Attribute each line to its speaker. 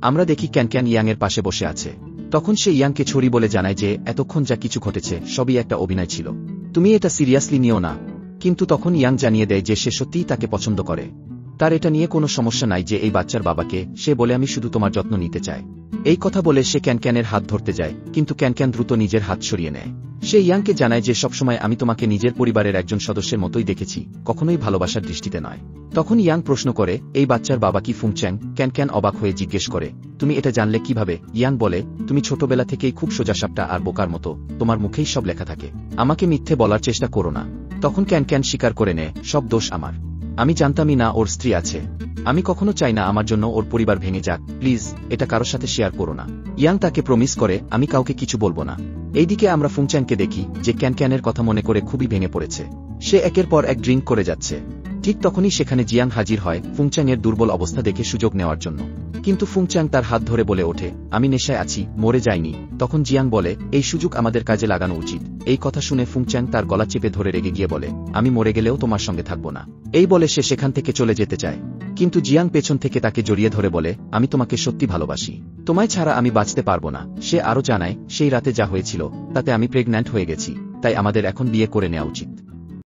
Speaker 1: আমরা দেখি ক্যান ইয়াংয়ের পাশে বসে আছে। তখন সে ইয়াংকে ছড়ি বলে জানায় যে এতক্ষণ যা কিছু ঘটেছে সবই একটা অভিনয় ছিল, তুমি এটা সিরিয়াসলি নিও না। কিন্তু তখন ইয়াং জানিয়ে দেয় যে সে সত্যিই তাকে পছন্দ করে, তার এটা নিয়ে কোনো সমস্যা নাই যে এই বাচ্চার বাবাকে সে বলে আমি শুধু তোমার যত্ন নিতে চাই। এই কথা বলে সে ক্যানের হাত ধরতে যায়, কিন্তু ক্যান দ্রুত নিজের হাত সরিয়ে নেয়। সে ইয়াংকে জানায় যে সবসময় আমি তোমাকে নিজের পরিবারের একজন সদস্যের মতোই দেখেছি, কখনোই ভালোবাসার দৃষ্টিতে নয়। তখন ইয়াং প্রশ্ন করে এই বাচ্চার বাবা কি ফুংচ্যাং? ক্যান অবাক হয়ে জিজ্ঞেস করে তুমি এটা জানলে কিভাবে? ইয়াং বলে তুমি ছোটবেলা থেকেই খুব সোজাসাপটা আর বোকার মতো, তোমার মুখেই সব লেখা থাকে, আমাকে মিথ্যে বলার চেষ্টা করো না। তখন ক্যান স্বীকার করে নেয় সব দোষ আমার, আমি জানতামই না ওর স্ত্রী আছে, আমি কখনো চাই না আমার জন্য ওর পরিবার ভেঙে যাক, প্লিজ এটা কারোর সাথে শেয়ার করো না। ইয়াং তাকে প্রমিস করে আমি কাউকে কিছু বলবো না। এইদিকে আমরা ফুংচ্যাংকে দেখি যে ক্যানের কথা মনে করে খুবই ভেঙে পড়েছে, সে একের পর এক ড্রিঙ্ক করে যাচ্ছে। ঠিক তখনই সেখানে জিয়াং হাজির হয় ফুংচ্যাংয়ের দুর্বল অবস্থা দেখে সুযোগ নেওয়ার জন্য, কিন্তু ফুংচ্যাং তার হাত ধরে বলে ওঠে আমি নেশায় আছি, মরে যাইনি। তখন জিয়াং বলে এই সুযোগ আমাদের কাজে লাগানো উচিত। এই কথা শুনে ফুংচ্যাং তার গলা চেপে ধরে রেগে গিয়ে বলে আমি মরে গেলেও তোমার সঙ্গে থাকবো না। এই বলে সে সেখান থেকে চলে যেতে চায়, কিন্তু জিয়াং পেছন থেকে তাকে জড়িয়ে ধরে বলে আমি তোমাকে সত্যি ভালোবাসি, তোমায় ছাড়া আমি বাঁচতে পারবো না। সে আরও জানায় সেই রাতে যা হয়েছিল তাতে আমি প্রেগন্যান্ট হয়ে গেছি, তাই আমাদের এখন বিয়ে করে নেওয়া উচিত।